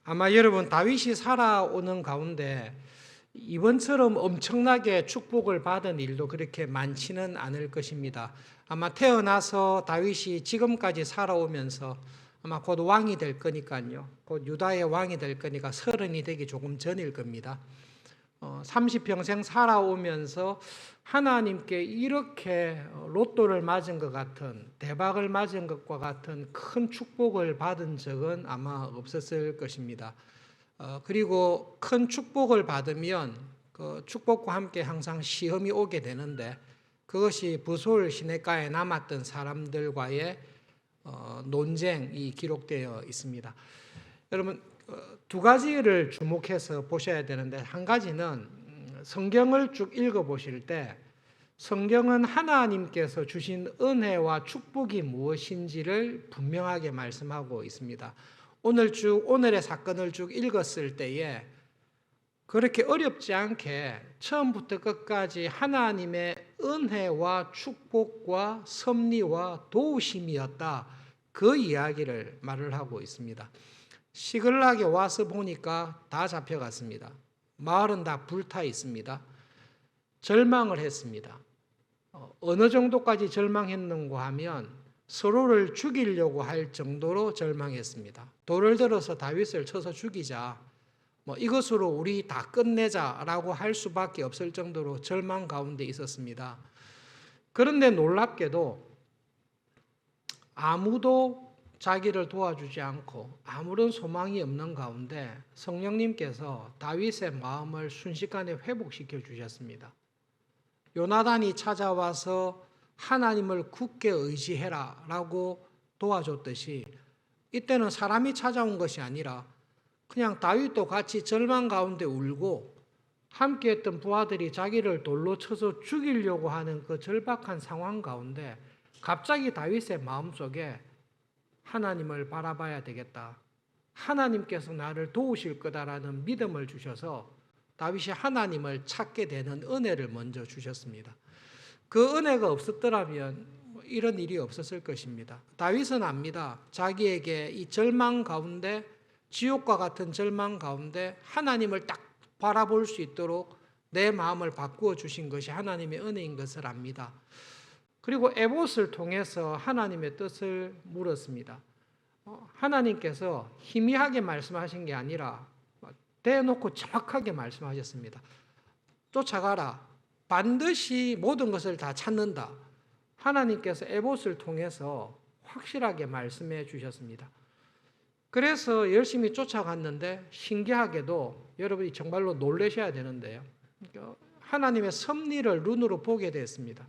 아마 여러분 다윗이 살아오는 가운데 이번처럼 엄청나게 축복을 받은 일도 그렇게 많지는 않을 것입니다. 아마 태어나서 다윗이 지금까지 살아오면서 아마 곧 왕이 될 거니까요. 곧 유다의 왕이 될 거니까 30이 되기 조금 전일 겁니다. 30평생 살아오면서 하나님께 이렇게 로또를 맞은 것 같은, 대박을 맞은 것과 같은 큰 축복을 받은 적은 아마 없었을 것입니다. 그리고 큰 축복을 받으면 그 축복과 함께 항상 시험이 오게 되는데, 그것이 부솔 시내가에 남았던 사람들과의 논쟁이 기록되어 있습니다. 여러분, 두 가지를 주목해서 보셔야 되는데, 한 가지는 성경을 쭉 읽어보실 때 성경은 하나님께서 주신 은혜와 축복이 무엇인지를 분명하게 말씀하고 있습니다. 오늘의 사건을 쭉 읽었을 때에 그렇게 어렵지 않게 처음부터 끝까지 하나님의 은혜와 축복과 섭리와 도우심이었다, 그 이야기를 말을 하고 있습니다. 시글락에 와서 보니까 다 잡혀갔습니다. 마을은 다 불타 있습니다. 절망을 했습니다. 어느 정도까지 절망했는가 하면 서로를 죽이려고 할 정도로 절망했습니다. 돌을 들어서 다윗을 쳐서 죽이자, 이것으로 우리 다 끝내자라고 할 수밖에 없을 정도로 절망 가운데 있었습니다. 그런데 놀랍게도 아무도 자기를 도와주지 않고 아무런 소망이 없는 가운데 성령님께서 다윗의 마음을 순식간에 회복시켜 주셨습니다. 요나단이 찾아와서 하나님을 굳게 의지해라 라고 도와줬듯이, 이때는 사람이 찾아온 것이 아니라 그냥 다윗도 같이 절망 가운데 울고 함께했던 부하들이 자기를 돌로 쳐서 죽이려고 하는 그 절박한 상황 가운데 갑자기 다윗의 마음속에 하나님을 바라봐야 되겠다, 하나님께서 나를 도우실 거다라는 믿음을 주셔서 다윗이 하나님을 찾게 되는 은혜를 먼저 주셨습니다. 그 은혜가 없었더라면 이런 일이 없었을 것입니다. 다윗은 압니다. 자기에게 이 절망 가운데, 지옥과 같은 절망 가운데 하나님을 딱 바라볼 수 있도록 내 마음을 바꾸어 주신 것이 하나님의 은혜인 것을 압니다. 그리고 에봇을 통해서 하나님의 뜻을 물었습니다. 하나님께서 희미하게 말씀하신 게 아니라 대놓고 정확하게 말씀하셨습니다. 쫓아가라. 반드시 모든 것을 다 찾는다. 하나님께서 에봇을 통해서 확실하게 말씀해 주셨습니다. 그래서 열심히 쫓아갔는데 신기하게도 여러분이 정말로 놀라셔야 되는데요, 하나님의 섭리를 눈으로 보게 됐습니다.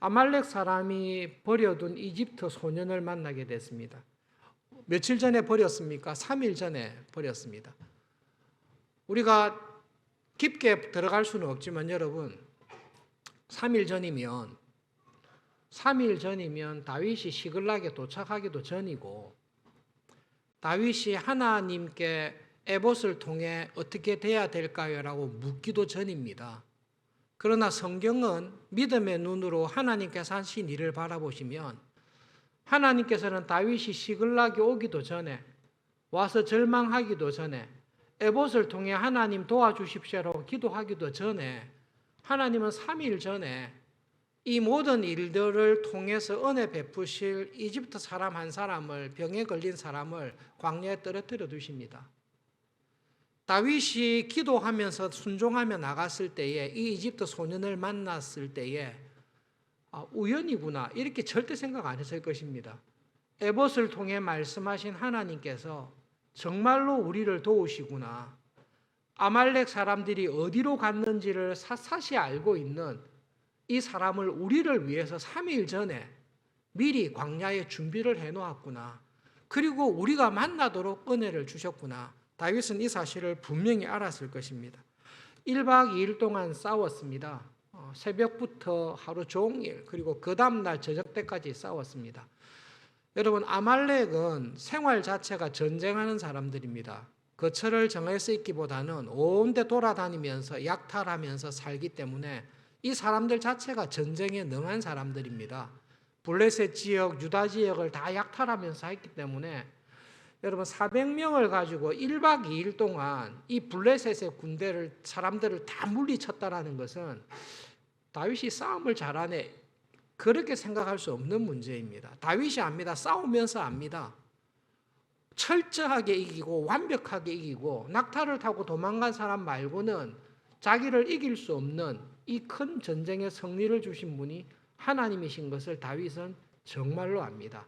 아말렉 사람이 버려둔 이집트 소년을 만나게 됐습니다. 며칠 전에 버렸습니까? 3일 전에 버렸습니다. 우리가 깊게 들어갈 수는 없지만 여러분, 3일 전이면 다윗이 시글락에 도착하기도 전이고, 다윗이 하나님께 에봇을 통해 어떻게 돼야 될까요? 라고 묻기도 전입니다. 그러나 성경은 믿음의 눈으로 하나님께서 하신 일을 바라보시면 하나님께서는 다윗이 시글락에 오기도 전에, 와서 절망하기도 전에, 에봇을 통해 하나님 도와주십시오라고 기도하기도 전에, 하나님은 3일 전에 이 모든 일들을 통해서 은혜 베푸실 이집트 사람 한 사람을, 병에 걸린 사람을 광야에 떨어뜨려 두십니다. 다윗이 기도하면서 순종하며 나갔을 때에 이 이집트 소년을 만났을 때에 우연이구나 이렇게 절대 생각 안 했을 것입니다. 에봇을 통해 말씀하신 하나님께서 정말로 우리를 도우시구나, 아말렉 사람들이 어디로 갔는지를 샅샅이 알고 있는 이 사람을 우리를 위해서 3일 전에 미리 광야에 준비를 해놓았구나, 그리고 우리가 만나도록 은혜를 주셨구나. 다윗은 이 사실을 분명히 알았을 것입니다. 1박 2일 동안 싸웠습니다. 새벽부터 하루 종일, 그리고 그 다음날 저녁 때까지 싸웠습니다. 여러분, 아말렉은 생활 자체가 전쟁하는 사람들입니다. 거처를 정해서 있기보다는 온데 돌아다니면서 약탈하면서 살기 때문에 이 사람들 자체가 전쟁에 능한 사람들입니다. 블레셋 지역, 유다 지역을 다 약탈하면서 했기 때문에 여러분 400명을 가지고 1박 2일 동안 이 블레셋의 군대를 사람들을 다 물리쳤다라는 것은 다윗이 싸움을 잘하네 그렇게 생각할 수 없는 문제입니다. 다윗이 압니다. 싸우면서 압니다. 철저하게 이기고 완벽하게 이기고 낙타를 타고 도망간 사람 말고는 자기를 이길 수 없는 이 큰 전쟁의 승리를 주신 분이 하나님이신 것을 다윗은 정말로 압니다.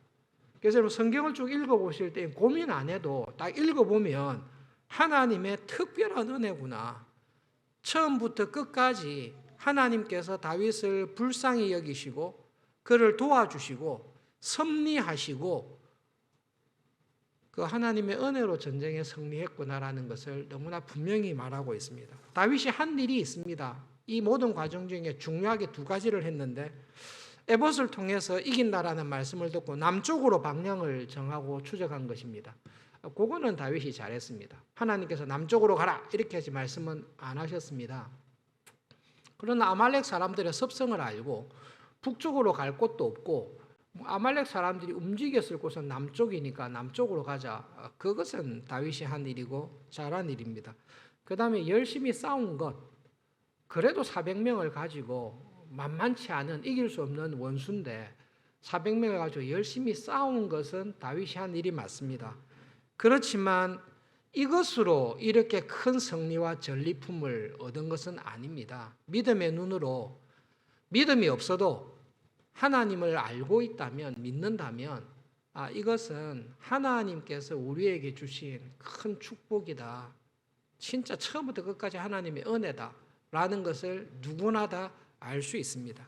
그래서 여러분 성경을 쭉 읽어보실 때 고민 안 해도 딱 읽어보면 하나님의 특별한 은혜구나. 처음부터 끝까지 하나님께서 다윗을 불쌍히 여기시고 그를 도와주시고 섭리하시고 그 하나님의 은혜로 전쟁에 승리했구나라는 것을 너무나 분명히 말하고 있습니다. 다윗이 한 일이 있습니다. 이 모든 과정 중에 중요하게 두 가지를 했는데 에봇을 통해서 이긴다라는 말씀을 듣고 남쪽으로 방향을 정하고 추적한 것입니다. 그거는 다윗이 잘했습니다. 하나님께서 남쪽으로 가라 이렇게 하지 말씀은 안 하셨습니다. 그러나 아말렉 사람들의 습성을 알고 북쪽으로 갈 곳도 없고 아말렉 사람들이 움직였을 곳은 남쪽이니까 남쪽으로 가자. 그것은 다윗이 한 일이고 잘한 일입니다. 그 다음에 열심히 싸운 것. 그래도 400명을 가지고 만만치 않은 이길 수 없는 원수인데 400명을 가지고 열심히 싸운 것은 다윗이 한 일이 맞습니다. 그렇지만 이것으로 이렇게 큰 승리와 전리품을 얻은 것은 아닙니다. 믿음의 눈으로 믿음이 없어도 하나님을 알고 있다면 믿는다면 이것은 하나님께서 우리에게 주신 큰 축복이다. 진짜 처음부터 끝까지 하나님의 은혜다 라는 것을 누구나 다 알 수 있습니다.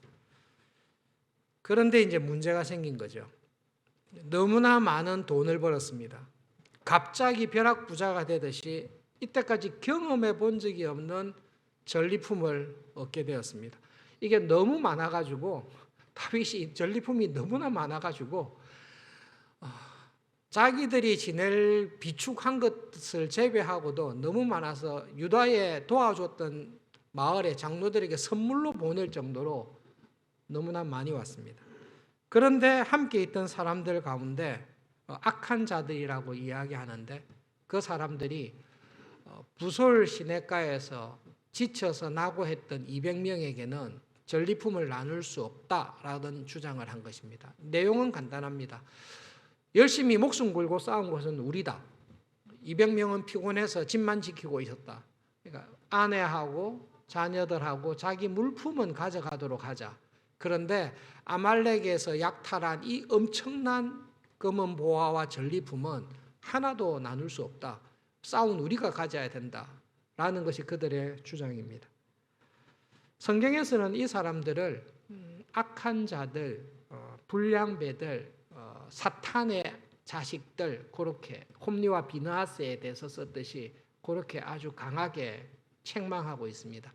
그런데 이제 문제가 생긴 거죠. 너무나 많은 돈을 벌었습니다. 갑자기 벼락부자가 되듯이 이때까지 경험해 본 적이 없는 전리품을 얻게 되었습니다. 이게 너무 많아가지고 다윗이 전리품이 너무나 많아가지고 자기들이 지낼 비축한 것을 제외하고도 너무 많아서 유다에 도와줬던 마을의 장로들에게 선물로 보낼 정도로 너무나 많이 왔습니다. 그런데 함께 있던 사람들 가운데 악한 자들이라고 이야기하는데 그 사람들이 부솔 시냇가에서 지쳐서 낙오했던 200명에게는 전리품을 나눌 수 없다라는 주장을 한 것입니다. 내용은 간단합니다. 열심히 목숨 걸고 싸운 것은 우리다. 200명은 피곤해서 집만 지키고 있었다. 그러니까 아내하고 자녀들하고 자기 물품은 가져가도록 하자. 그런데 아말렉에서 약탈한 이 엄청난 금은 보화와 전리품은 하나도 나눌 수 없다. 싸운 우리가 가져야 된다. 라는 것이 그들의 주장입니다. 성경에서는 이 사람들을 악한 자들, 불량배들, 사탄의 자식들 그렇게 홈리와 비느하스에 대해서 썼듯이 그렇게 아주 강하게 책망하고 있습니다.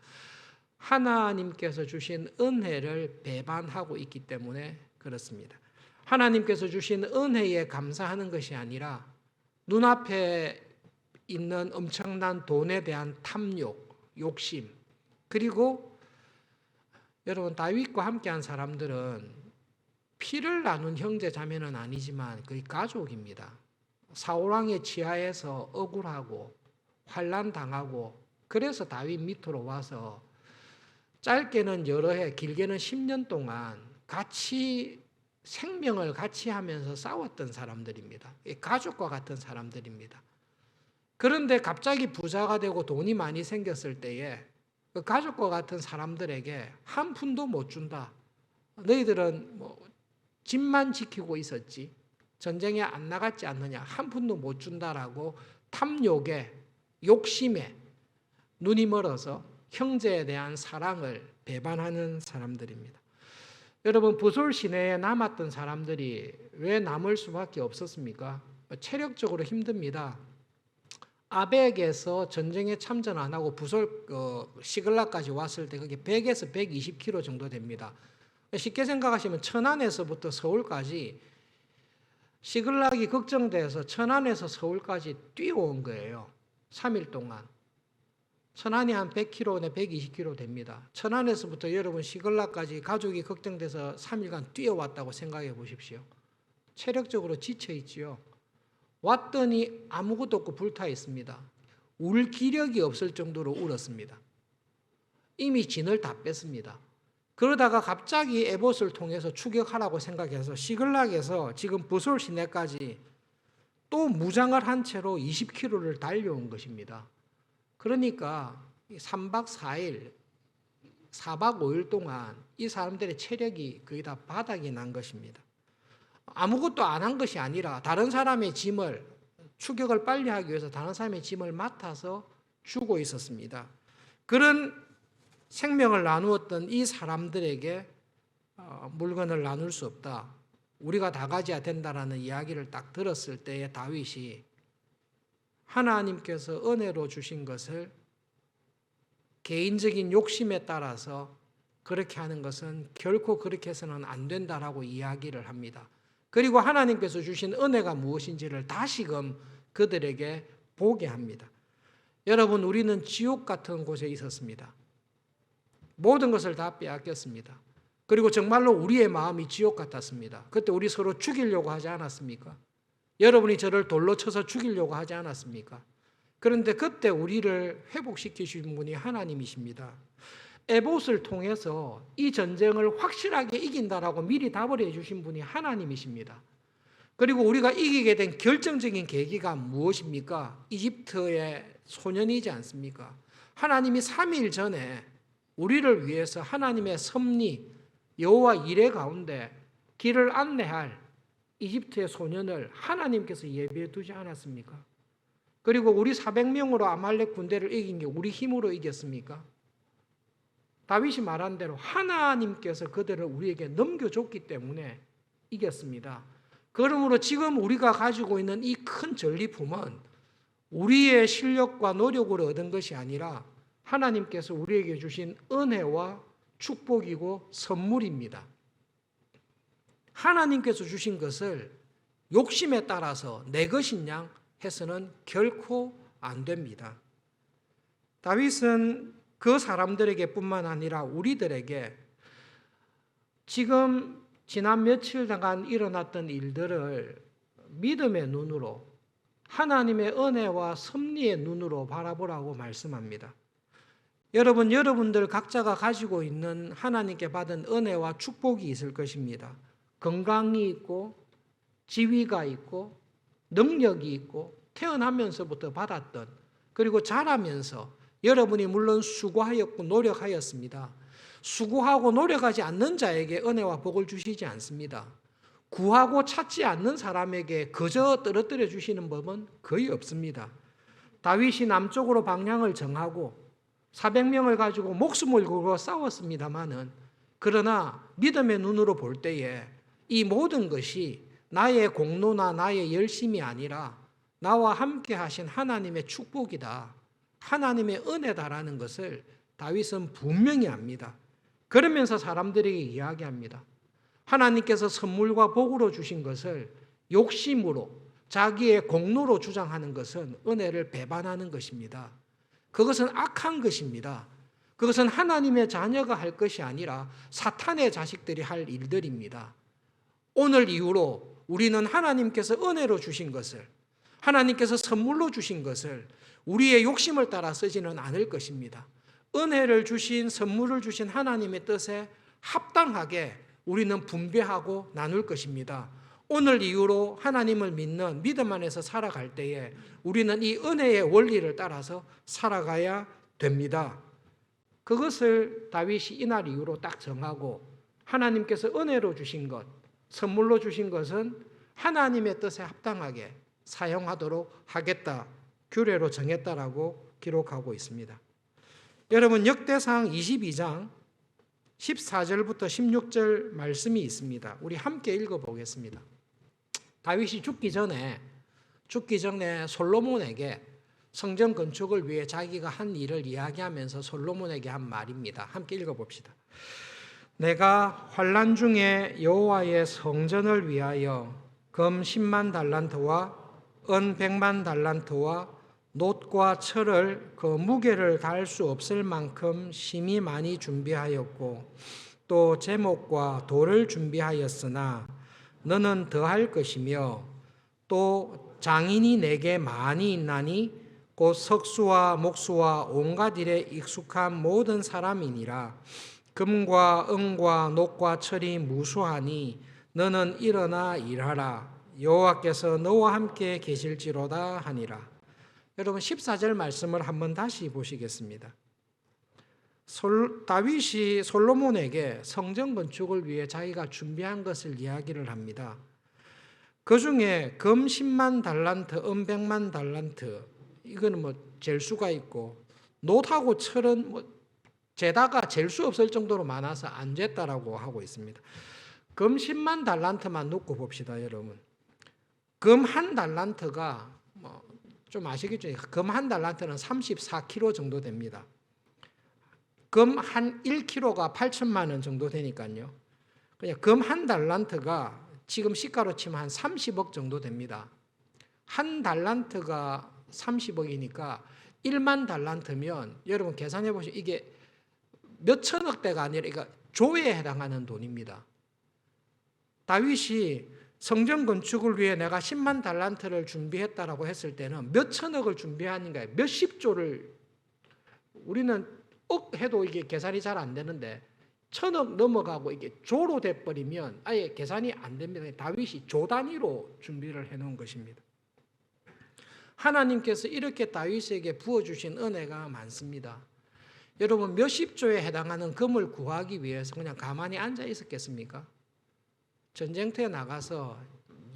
하나님께서 주신 은혜를 배반하고 있기 때문에 그렇습니다. 하나님께서 주신 은혜에 감사하는 것이 아니라 눈앞에 있는 엄청난 돈에 대한 탐욕, 욕심, 그리고 여러분 다윗과 함께한 사람들은 피를 나눈 형제 자매는 아니지만 거의 가족입니다. 사울왕의 지하에서 억울하고 환난 당하고 그래서 다윗 밑으로 와서 짧게는 여러 해, 길게는 10년 동안 같이 생명을 같이 하면서 싸웠던 사람들입니다. 가족과 같은 사람들입니다. 그런데 갑자기 부자가 되고 돈이 많이 생겼을 때에 그 가족과 같은 사람들에게 한 푼도 못 준다. 너희들은 집만 지키고 있었지 전쟁에 안 나갔지 않느냐. 한 푼도 못 준다라고 탐욕에 욕심에 눈이 멀어서 형제에 대한 사랑을 배반하는 사람들입니다. 여러분 부솔 시내에 남았던 사람들이 왜 남을 수밖에 없었습니까? 체력적으로 힘듭니다. 아벡에서 전쟁에 참전 안 하고 부솔 시글락까지 왔을 때 그게 100에서 120km 정도 됩니다. 쉽게 생각하시면 천안에서부터 서울까지 시글락이 걱정돼서 천안에서 서울까지 뛰어온 거예요. 3일 동안. 천안이 한 100km, 120km 됩니다. 천안에서부터 여러분 시글락까지 가족이 걱정돼서 3일간 뛰어왔다고 생각해 보십시오. 체력적으로 지쳐 있지요. 왔더니 아무것도 없고 불타 있습니다. 울 기력이 없을 정도로 울었습니다. 이미 진을 다 뺐습니다. 그러다가 갑자기 에봇을 통해서 추격하라고 생각해서 시글락에서 지금 부솔 시내까지 또 무장을 한 채로 20km를 달려온 것입니다. 그러니까 3박 4일, 4박 5일 동안 이 사람들의 체력이 거의 다 바닥이 난 것입니다. 아무것도 안 한 것이 아니라 다른 사람의 짐을, 추격을 빨리 하기 위해서 다른 사람의 짐을 맡아서 주고 있었습니다. 그런 생명을 나누었던 이 사람들에게 물건을 나눌 수 없다, 우리가 다 가져야 된다라는 이야기를 딱 들었을 때에 다윗이 하나님께서 은혜로 주신 것을 개인적인 욕심에 따라서 그렇게 하는 것은 결코 그렇게 해서는 안 된다라고 이야기를 합니다. 그리고 하나님께서 주신 은혜가 무엇인지를 다시금 그들에게 보게 합니다. 여러분, 우리는 지옥 같은 곳에 있었습니다. 모든 것을 다 빼앗겼습니다. 그리고 정말로 우리의 마음이 지옥 같았습니다. 그때 우리 서로 죽이려고 하지 않았습니까? 여러분이 저를 돌로 쳐서 죽이려고 하지 않았습니까? 그런데 그때 우리를 회복시키신 분이 하나님이십니다. 에봇을 통해서 이 전쟁을 확실하게 이긴다라고 미리 답을 해주신 분이 하나님이십니다. 그리고 우리가 이기게 된 결정적인 계기가 무엇입니까? 이집트의 소년이지 않습니까? 하나님이 3일 전에 우리를 위해서 하나님의 섭리, 여호와 이레 가운데 길을 안내할 이집트의 소년을 하나님께서 예비해 두지 않았습니까? 그리고 우리 400명으로 아말렉 군대를 이긴 게 우리 힘으로 이겼습니까? 다윗이 말한 대로 하나님께서 그들을 우리에게 넘겨줬기 때문에 이겼습니다. 그러므로 지금 우리가 가지고 있는 이 큰 전리품은 우리의 실력과 노력으로 얻은 것이 아니라 하나님께서 우리에게 주신 은혜와 축복이고 선물입니다. 하나님께서 주신 것을 욕심에 따라서 내 것인 양 해서는 결코 안 됩니다. 다윗은 그 사람들에게 뿐만 아니라 우리들에게 지금 지난 며칠간 일어났던 일들을 믿음의 눈으로, 하나님의 은혜와 섭리의 눈으로 바라보라고 말씀합니다. 여러분들 각자가 가지고 있는 하나님께 받은 은혜와 축복이 있을 것입니다. 건강이 있고 지위가 있고 능력이 있고 태어나면서부터 받았던, 그리고 자라면서 여러분이 물론 수고하였고 노력하였습니다. 수고하고 노력하지 않는 자에게 은혜와 복을 주시지 않습니다. 구하고 찾지 않는 사람에게 그저 떨어뜨려 주시는 법은 거의 없습니다. 다윗이 남쪽으로 방향을 정하고 400명을 가지고 목숨을 걸고 싸웠습니다마는, 그러나 믿음의 눈으로 볼 때에 이 모든 것이 나의 공로나 나의 열심이 아니라 나와 함께 하신 하나님의 축복이다, 하나님의 은혜다라는 것을 다윗은 분명히 압니다. 그러면서 사람들에게 이야기합니다. 하나님께서 선물과 복으로 주신 것을 욕심으로, 자기의 공로로 주장하는 것은 은혜를 배반하는 것입니다. 그것은 악한 것입니다. 그것은 하나님의 자녀가 할 것이 아니라 사탄의 자식들이 할 일들입니다. 오늘 이후로 우리는 하나님께서 은혜로 주신 것을, 하나님께서 선물로 주신 것을 우리의 욕심을 따라 쓰지는 않을 것입니다. 은혜를 주신, 선물을 주신 하나님의 뜻에 합당하게 우리는 분배하고 나눌 것입니다. 오늘 이후로 하나님을 믿는 믿음 안에서 살아갈 때에 우리는 이 은혜의 원리를 따라서 살아가야 됩니다. 그것을 다윗이 이날 이후로 딱 정하고, 하나님께서 은혜로 주신 것, 선물로 주신 것은 하나님의 뜻에 합당하게 사용하도록 하겠다, 규례로 정했다라고 기록하고 있습니다. 여러분, 역대상 22장 14절부터 16절 말씀이 있습니다. 우리 함께 읽어보겠습니다. 다윗이 죽기 전에 솔로몬에게 성전 건축을 위해 자기가 한 일을 이야기하면서 솔로몬에게 한 말입니다. 함께 읽어봅시다. 내가 환난 중에 여호와의 성전을 위하여 금 10만 달란트와 은 100만 달란트와 놋과 철을 그 무게를 다할 수 없을 만큼 심히 많이 준비하였고, 또 제목과 돌을 준비하였으나 너는 더할 것이며 또 장인이 내게 많이 있나니 곧 석수와 목수와 온갖 일에 익숙한 모든 사람이니라. 금과 은과 녹과 철이 무수하니 너는 일어나 일하라. 여호와께서 너와 함께 계실지로다 하니라. 여러분 14절 말씀을 한번 다시 보시겠습니다. 다윗이 솔로몬에게 성전 건축을 위해 자기가 준비한 것을 이야기를 합니다. 그 중에 금 10만 달란트, 은 100만 달란트, 이거는 뭐 잴 수가 있고, 놋하고 철은 뭐 재다가 잴 수 없을 정도로 많아서 안 쟀다라고 하고 있습니다. 금 10만 달란트만 놓고 봅시다, 여러분. 금 한 달란트가 좀 아시겠죠? 금 한 달란트는 34kg 정도 됩니다. 금 한 1kg가 8천만 원 정도 되니까요. 그냥 금 한 달란트가 지금 시가로 치면 한 30억 정도 됩니다. 한 달란트가 30억이니까 1만 달란트면 여러분 계산해 보시면 이게 몇 천억대가 아니라 이거 조에 해당하는 돈입니다. 다윗이 성전 건축을 위해 내가 10만 달란트를 준비했다라고 했을 때는 몇 천억을 준비하는가요? 몇십 조를, 우리는 억 해도 이게 계산이 잘 안 되는데 천억 넘어가고 이게 조로 돼버리면 아예 계산이 안 됩니다. 다윗이 조 단위로 준비를 해놓은 것입니다. 하나님께서 이렇게 다윗에게 부어주신 은혜가 많습니다. 여러분 몇십 조에 해당하는 금을 구하기 위해서 그냥 가만히 앉아 있었겠습니까? 전쟁터에 나가서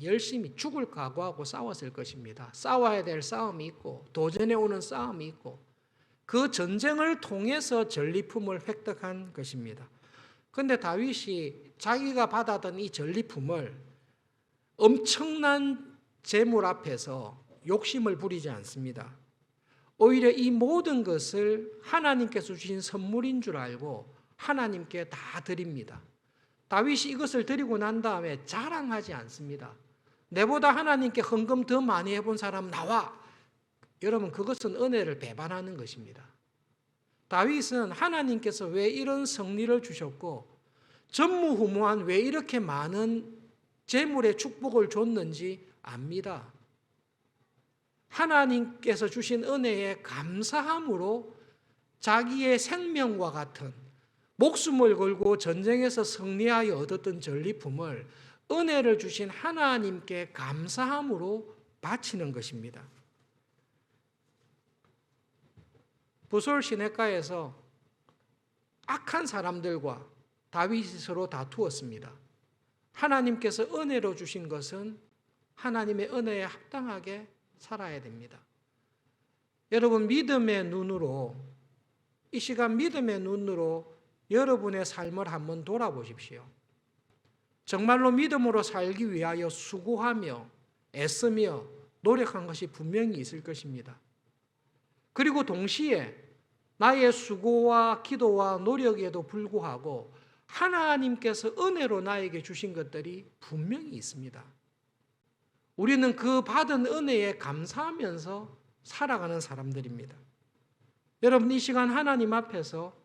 열심히 죽을 각오하고 싸웠을 것입니다. 싸워야 될 싸움이 있고 도전해 오는 싸움이 있고 그 전쟁을 통해서 전리품을 획득한 것입니다. 그런데 다윗이 자기가 받았던 이 전리품을 엄청난 재물 앞에서 욕심을 부리지 않습니다. 오히려 이 모든 것을 하나님께서 주신 선물인 줄 알고 하나님께 다 드립니다. 다윗이 이것을 드리고 난 다음에 자랑하지 않습니다. 내보다 하나님께 헌금 더 많이 해본 사람 나와. 여러분 그것은 은혜를 배반하는 것입니다. 다윗은 하나님께서 왜 이런 승리를 주셨고 전무후무한 왜 이렇게 많은 재물의 축복을 줬는지 압니다. 하나님께서 주신 은혜에 감사함으로 자기의 생명과 같은 목숨을 걸고 전쟁에서 승리하여 얻었던 전리품을 은혜를 주신 하나님께 감사함으로 바치는 것입니다. 부솔 시내가에서 악한 사람들과 다윗이 서로 다투었습니다. 하나님께서 은혜로 주신 것은 하나님의 은혜에 합당하게 살아야 됩니다. 여러분 믿음의 눈으로 이 시간 믿음의 눈으로 여러분의 삶을 한번 돌아보십시오. 정말로 믿음으로 살기 위하여 수고하며 애쓰며 노력한 것이 분명히 있을 것입니다. 그리고 동시에 나의 수고와 기도와 노력에도 불구하고 하나님께서 은혜로 나에게 주신 것들이 분명히 있습니다. 우리는 그 받은 은혜에 감사하면서 살아가는 사람들입니다. 여러분 이 시간 하나님 앞에서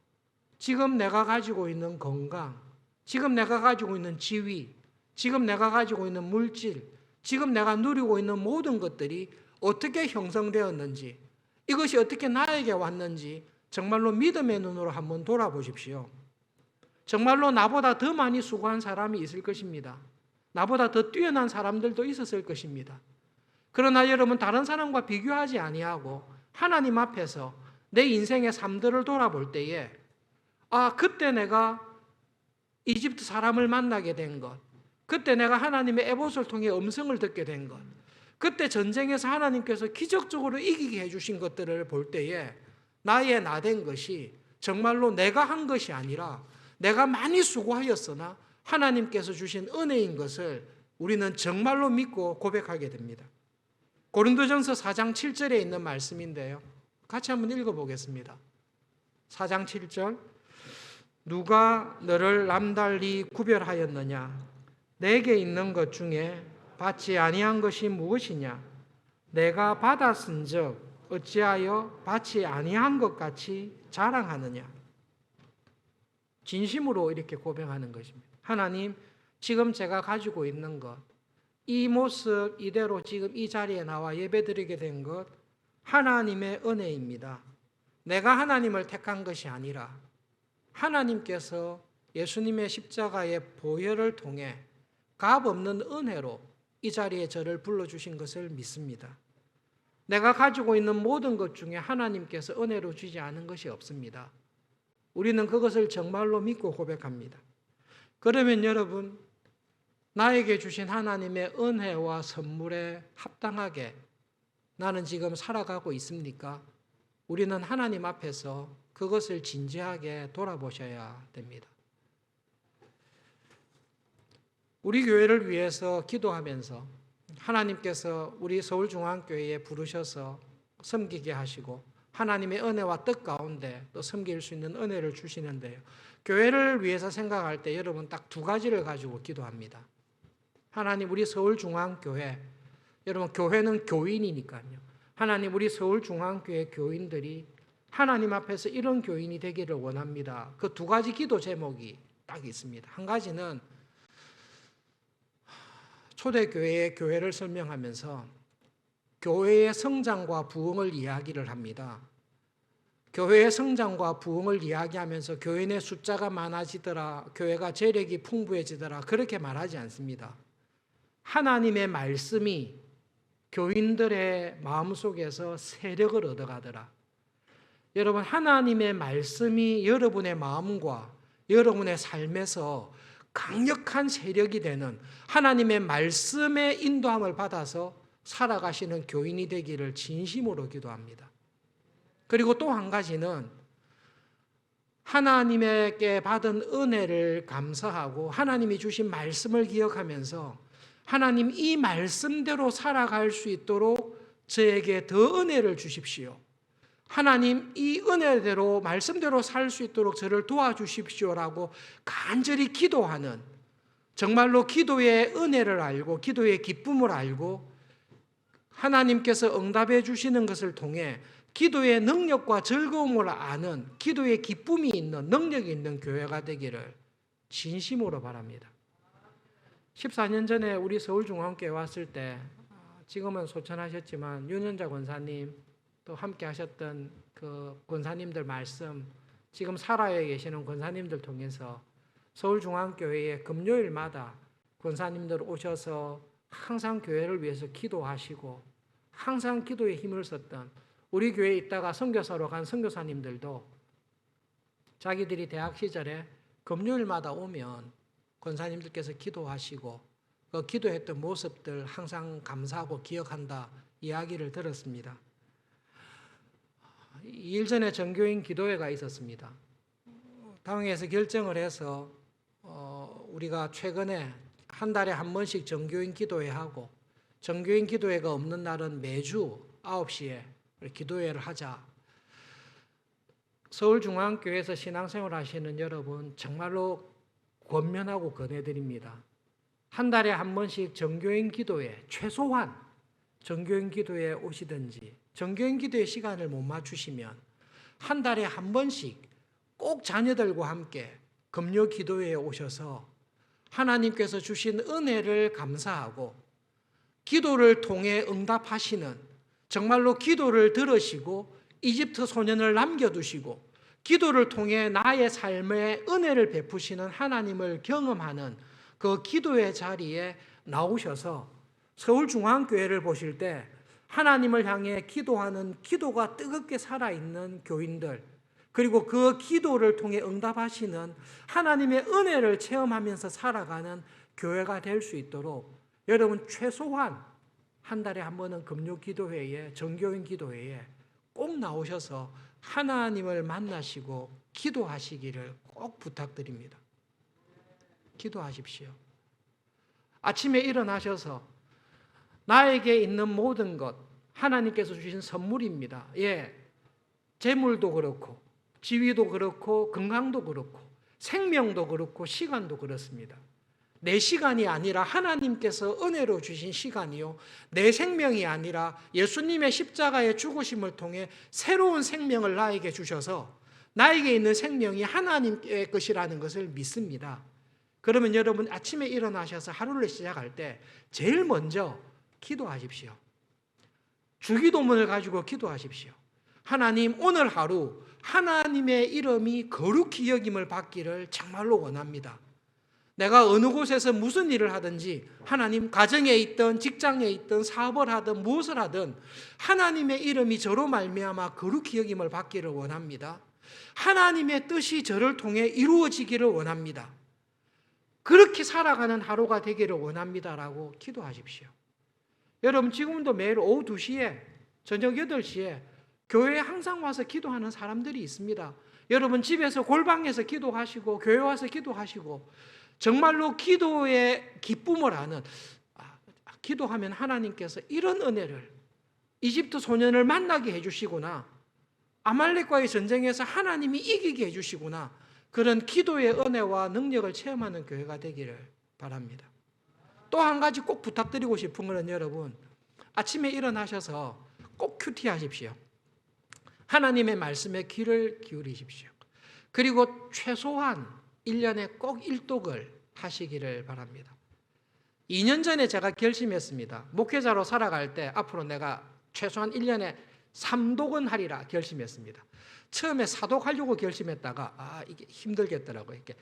지금 내가 가지고 있는 건강, 지금 내가 가지고 있는 지위, 지금 내가 가지고 있는 물질, 지금 내가 누리고 있는 모든 것들이 어떻게 형성되었는지, 이것이 어떻게 나에게 왔는지 정말로 믿음의 눈으로 한번 돌아보십시오. 정말로 나보다 더 많이 수고한 사람이 있을 것입니다. 나보다 더 뛰어난 사람들도 있었을 것입니다. 그러나 여러분 다른 사람과 비교하지 아니하고 하나님 앞에서 내 인생의 삶들을 돌아볼 때에 그때 내가 이집트 사람을 만나게 된 것, 그때 내가 하나님의 에봇을 통해 음성을 듣게 된 것, 그때 전쟁에서 하나님께서 기적적으로 이기게 해주신 것들을 볼 때에 나의 나된 것이 정말로 내가 한 것이 아니라 내가 많이 수고하였으나 하나님께서 주신 은혜인 것을 우리는 정말로 믿고 고백하게 됩니다. 고린도전서 4장 7절에 있는 말씀인데요. 같이 한번 읽어보겠습니다. 4장 7절 누가 너를 남달리 구별하였느냐? 내게 있는 것 중에 받지 아니한 것이 무엇이냐? 내가 받았은즉 어찌하여 받지 아니한 것 같이 자랑하느냐? 진심으로 이렇게 고백하는 것입니다. 하나님, 지금 제가 가지고 있는 것, 이 모습 이대로 지금 이 자리에 나와 예배드리게 된 것 하나님의 은혜입니다. 내가 하나님을 택한 것이 아니라 하나님께서 예수님의 십자가의 보혈을 통해 값 없는 은혜로 이 자리에 저를 불러주신 것을 믿습니다. 내가 가지고 있는 모든 것 중에 하나님께서 은혜로 주지 않은 것이 없습니다. 우리는 그것을 정말로 믿고 고백합니다. 그러면 여러분, 나에게 주신 하나님의 은혜와 선물에 합당하게 나는 지금 살아가고 있습니까? 우리는 하나님 앞에서 그것을 진지하게 돌아보셔야 됩니다. 우리 교회를 위해서 기도하면서 하나님께서 우리 서울중앙교회에 부르셔서 섬기게 하시고 하나님의 은혜와 뜻 가운데 또 섬길 수 있는 은혜를 주시는데요. 교회를 위해서 생각할 때 여러분 딱 두 가지를 가지고 기도합니다. 하나님, 우리 서울중앙교회, 여러분 교회는 교인이니까요. 하나님, 우리 서울중앙교회 교인들이 하나님 앞에서 이런 교인이 되기를 원합니다. 그 두 가지 기도 제목이 딱 있습니다. 한 가지는 초대교회의 교회를 설명하면서 교회의 성장과 부흥을 이야기를 합니다. 교회의 성장과 부흥을 이야기하면서 교회 내 숫자가 많아지더라, 교회가 재력이 풍부해지더라, 그렇게 말하지 않습니다. 하나님의 말씀이 교인들의 마음속에서 세력을 얻어가더라. 여러분, 하나님의 말씀이 여러분의 마음과 여러분의 삶에서 강력한 세력이 되는 하나님의 말씀의 인도함을 받아서 살아가시는 교인이 되기를 진심으로 기도합니다. 그리고 또 한 가지는 하나님에게 받은 은혜를 감사하고 하나님이 주신 말씀을 기억하면서 하나님, 이 말씀대로 살아갈 수 있도록 저에게 더 은혜를 주십시오. 하나님, 이 은혜대로 말씀대로 살 수 있도록 저를 도와주십시오라고 간절히 기도하는, 정말로 기도의 은혜를 알고 기도의 기쁨을 알고 하나님께서 응답해 주시는 것을 통해 기도의 능력과 즐거움을 아는, 기도의 기쁨이 있는, 능력이 있는 교회가 되기를 진심으로 바랍니다. 14년 전에 우리 서울중앙교회 왔을 때, 지금은 소천하셨지만 윤현자 권사님 또 함께 하셨던 그 권사님들 말씀, 지금 살아야 계시는 권사님들 통해서 서울중앙교회에 금요일마다 권사님들 오셔서 항상 교회를 위해서 기도하시고 항상 기도에 힘을 썼던, 우리 교회에 있다가 선교사로 간 선교사님들도 자기들이 대학 시절에 금요일마다 오면 권사님들께서 기도하시고 그 기도했던 모습들 항상 감사하고 기억한다 이야기를 들었습니다. 2일 전에 전교인 기도회가 있었습니다. 당에서 결정을 해서 우리가 최근에 한 달에 한 번씩 전교인 기도회하고 전교인 기도회가 없는 날은 매주 9시에 기도회를 하자. 서울중앙교회에서 신앙생활 하시는 여러분 정말로 권면하고 권해드립니다. 한 달에 한 번씩 전교인 기도회, 최소한 전교인 기도회에 오시든지, 전교인 기도회 시간을 못 맞추시면 한 달에 한 번씩 꼭 자녀들과 함께 금요 기도회에 오셔서 하나님께서 주신 은혜를 감사하고 기도를 통해 응답하시는, 정말로 기도를 들으시고 이집트 소년을 남겨두시고 기도를 통해 나의 삶에 은혜를 베푸시는 하나님을 경험하는 그 기도의 자리에 나오셔서 서울중앙교회를 보실 때 하나님을 향해 기도하는, 기도가 뜨겁게 살아있는 교인들, 그리고 그 기도를 통해 응답하시는 하나님의 은혜를 체험하면서 살아가는 교회가 될 수 있도록 여러분 최소한 한 달에 한 번은 금요 기도회에, 전교인 기도회에 꼭 나오셔서 하나님을 만나시고 기도하시기를 꼭 부탁드립니다. 기도하십시오. 아침에 일어나셔서 나에게 있는 모든 것 하나님께서 주신 선물입니다. 예, 재물도 그렇고 지위도 그렇고 건강도 그렇고 생명도 그렇고 시간도 그렇습니다. 내 시간이 아니라 하나님께서 은혜로 주신 시간이요, 내 생명이 아니라 예수님의 십자가의 죽으심을 통해 새로운 생명을 나에게 주셔서 나에게 있는 생명이 하나님의 것이라는 것을 믿습니다. 그러면 여러분 아침에 일어나셔서 하루를 시작할 때 제일 먼저 기도하십시오. 주기도문을 가지고 기도하십시오. 하나님, 오늘 하루 하나님의 이름이 거룩히 여김을 받기를 정말로 원합니다. 내가 어느 곳에서 무슨 일을 하든지 하나님, 가정에 있든 직장에 있든 사업을 하든 무엇을 하든 하나님의 이름이 저로 말미암아 거룩히 여김을 받기를 원합니다. 하나님의 뜻이 저를 통해 이루어지기를 원합니다. 그렇게 살아가는 하루가 되기를 원합니다라고 기도하십시오. 여러분, 지금도 매일 오후 2시에 저녁 8시에 교회에 항상 와서 기도하는 사람들이 있습니다. 여러분 집에서 골방에서 기도하시고 교회 와서 기도하시고 정말로 기도의 기쁨을 아는, 기도하면 하나님께서 이런 은혜를, 이집트 소년을 만나게 해주시구나, 아말렉과의 전쟁에서 하나님이 이기게 해주시구나, 그런 기도의 은혜와 능력을 체험하는 교회가 되기를 바랍니다. 또 한 가지 꼭 부탁드리고 싶은 것은 여러분, 아침에 일어나셔서 꼭 큐티하십시오. 하나님의 말씀에 귀를 기울이십시오. 그리고 최소한 1년에 꼭 일독을 하시기를 바랍니다. 2년 전에 제가 결심했습니다. 목회자로 살아갈 때 앞으로 내가 최소한 1년에 3독은 하리라 결심했습니다. 처음에 4독하려고 결심했다가 이게 힘들겠더라고요. 이렇게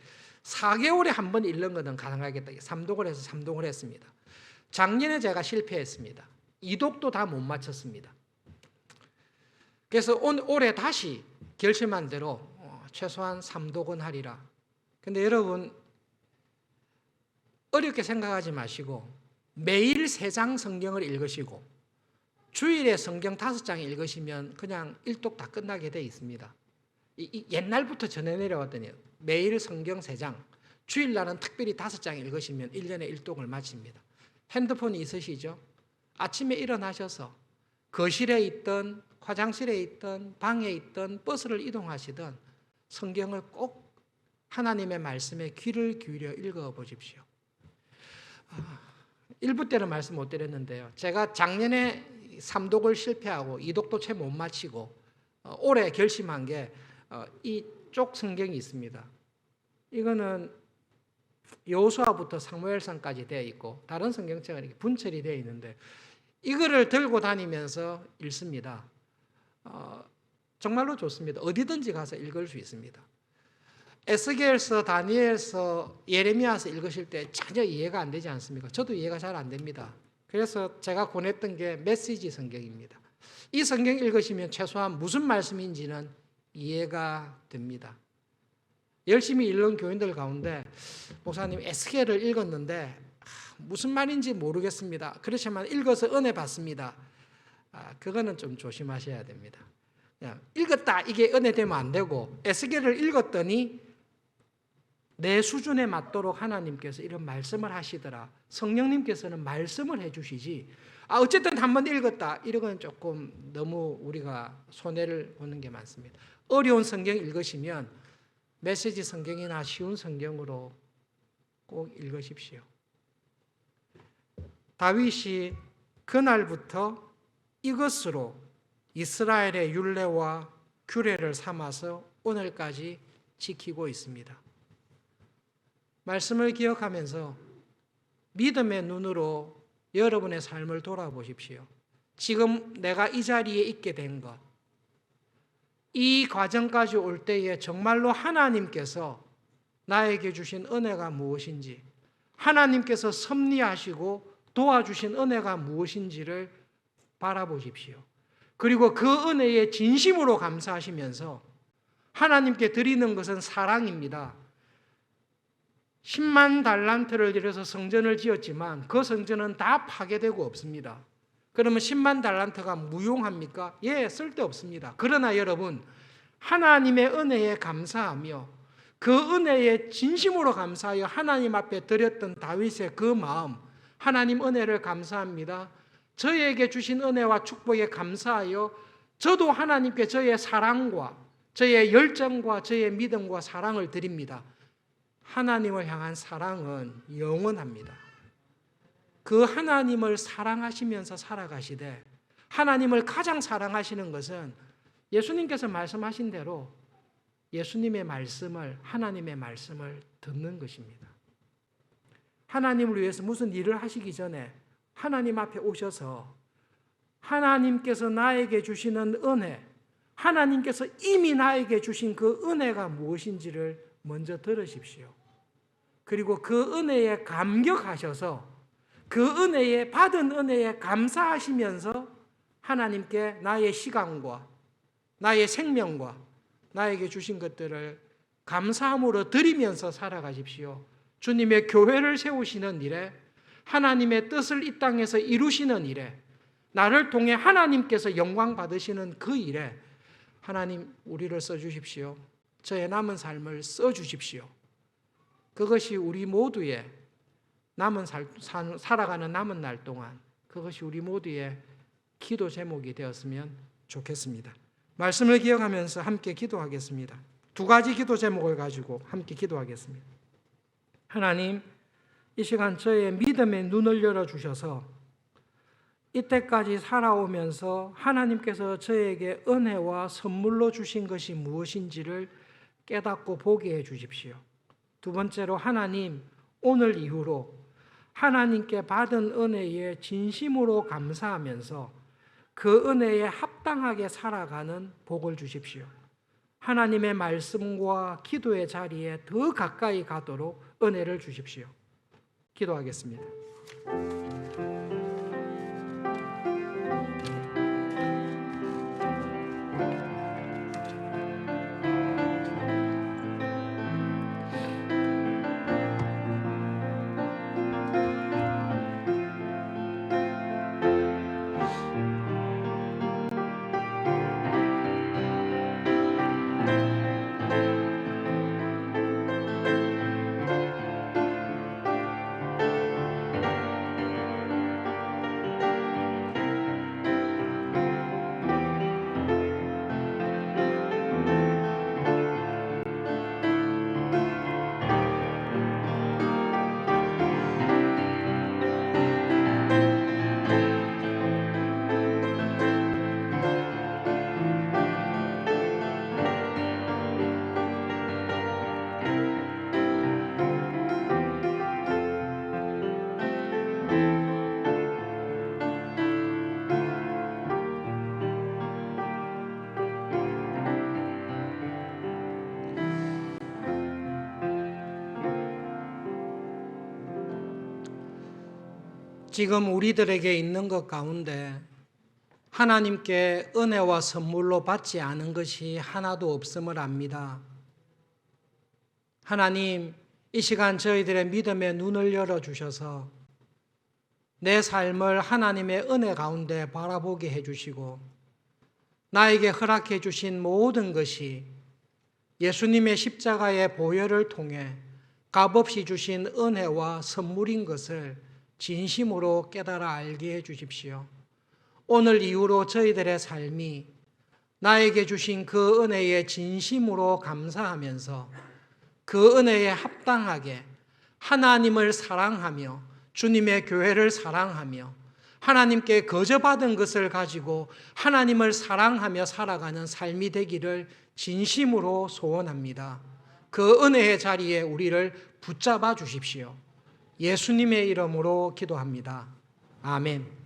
4개월에 한 번 읽는 것은 가능하겠다. 3독을 해서 3독을 했습니다. 작년에 제가 실패했습니다. 2독도 다 못 맞췄습니다. 그래서 올해 다시 결심한 대로 최소한 3독은 하리라. 근데 여러분, 어렵게 생각하지 마시고 매일 3장 성경을 읽으시고 주일에 성경 5장 읽으시면 그냥 1독 다 끝나게 돼 있습니다. 옛날부터 전해 내려왔더니 매일 성경 3장, 주일날은 특별히 5장 읽으시면 1년에 1독을 마칩니다. 핸드폰이 있으시죠? 아침에 일어나셔서 거실에 있든 화장실에 있든 방에 있든 버스를 이동하시든 성경을 꼭 하나님의 말씀에 귀를 기울여 읽어보십시오. 1부 때는 말씀 못 드렸는데요. 제가 작년에 3독을 실패하고 2독도 채 못 마치고 올해 결심한 게 이쪽 성경이 있습니다. 이거는 여호수아부터 사무엘상까지 되어 있고 다른 성경책은 이렇게 분철이 되어 있는데 이거를 들고 다니면서 읽습니다. 정말로 좋습니다. 어디든지 가서 읽을 수 있습니다. 에스겔서, 다니엘서, 예레미야서 읽으실 때 전혀 이해가 안 되지 않습니까? 저도 이해가 잘 안 됩니다. 그래서 제가 권했던 게 메시지 성경입니다. 이 성경 읽으시면 최소한 무슨 말씀인지는 이해가 됩니다. 열심히 읽는 교인들 가운데 목사님 에스겔을 읽었는데 무슨 말인지 모르겠습니다. 그렇지만 읽어서 은혜 받습니다. 그거는 좀 조심하셔야 됩니다. 그냥 읽었다 이게 은혜 되면 안 되고 에스겔을 읽었더니 내 수준에 맞도록 하나님께서 이런 말씀을 하시더라. 성령님께서는 말씀을 해주시지. 어쨌든 한번 읽었다. 이런 건 조금 너무 우리가 손해를 보는 게 많습니다. 어려운 성경 읽으시면 메시지 성경이나 쉬운 성경으로 꼭 읽으십시오. 다윗이 그날부터 이것으로 이스라엘의 율례와 규례를 삼아서 오늘까지 지키고 있습니다. 말씀을 기억하면서 믿음의 눈으로 여러분의 삶을 돌아보십시오. 지금 내가 이 자리에 있게 된 것, 이 과정까지 올 때에 정말로 하나님께서 나에게 주신 은혜가 무엇인지, 하나님께서 섭리하시고 도와주신 은혜가 무엇인지를 바라보십시오. 그리고 그 은혜에 진심으로 감사하시면서 하나님께 드리는 것은 사랑입니다. 10만 달란트를 들여서 성전을 지었지만 그 성전은 다 파괴되고 없습니다. 그러면 10만 달란트가 무용합니까? 예, 쓸데없습니다. 그러나 여러분, 하나님의 은혜에 감사하며 그 은혜에 진심으로 감사하여 하나님 앞에 드렸던 다윗의 그 마음, 하나님 은혜를 감사합니다. 저에게 주신 은혜와 축복에 감사하여 저도 하나님께 저의 사랑과 저의 열정과 저의 믿음과 사랑을 드립니다. 하나님을 향한 사랑은 영원합니다. 그 하나님을 사랑하시면서 살아가시되 하나님을 가장 사랑하시는 것은 예수님께서 말씀하신 대로 예수님의 말씀을, 하나님의 말씀을 듣는 것입니다. 하나님을 위해서 무슨 일을 하시기 전에 하나님 앞에 오셔서 하나님께서 나에게 주시는 은혜, 하나님께서 이미 나에게 주신 그 은혜가 무엇인지를 먼저 들으십시오. 그리고 그 은혜에 감격하셔서 그 은혜에 받은 은혜에 감사하시면서 하나님께 나의 시간과 나의 생명과 나에게 주신 것들을 감사함으로 드리면서 살아가십시오. 주님의 교회를 세우시는 일에, 하나님의 뜻을 이 땅에서 이루시는 일에, 나를 통해 하나님께서 영광 받으시는 그 일에 하나님 우리를 써주십시오. 저의 남은 삶을 써주십시오. 그것이 우리 모두의 살아가는 남은 날 동안 그것이 우리 모두의 기도 제목이 되었으면 좋겠습니다. 말씀을 기억하면서 함께 기도하겠습니다. 두 가지 기도 제목을 가지고 함께 기도하겠습니다. 하나님, 이 시간 저의 믿음의 눈을 열어주셔서 이때까지 살아오면서 하나님께서 저에게 은혜와 선물로 주신 것이 무엇인지를 깨닫고 보게 해 주십시오. 두 번째로 하나님, 오늘 이후로 하나님께 받은 은혜에 진심으로 감사하면서 그 은혜에 합당하게 살아가는 복을 주십시오. 하나님의 말씀과 기도의 자리에 더 가까이 가도록 은혜를 주십시오. 기도하겠습니다. 지금 우리들에게 있는 것 가운데 하나님께 은혜와 선물로 받지 않은 것이 하나도 없음을 압니다. 하나님, 이 시간 저희들의 믿음의 눈을 열어주셔서 내 삶을 하나님의 은혜 가운데 바라보게 해주시고 나에게 허락해 주신 모든 것이 예수님의 십자가의 보혈을 통해 값없이 주신 은혜와 선물인 것을 진심으로 깨달아 알게 해 주십시오. 오늘 이후로 저희들의 삶이 나에게 주신 그 은혜에 진심으로 감사하면서 그 은혜에 합당하게 하나님을 사랑하며 주님의 교회를 사랑하며 하나님께 거저받은 것을 가지고 하나님을 사랑하며 살아가는 삶이 되기를 진심으로 소원합니다. 그 은혜의 자리에 우리를 붙잡아 주십시오. 예수님의 이름으로 기도합니다. 아멘.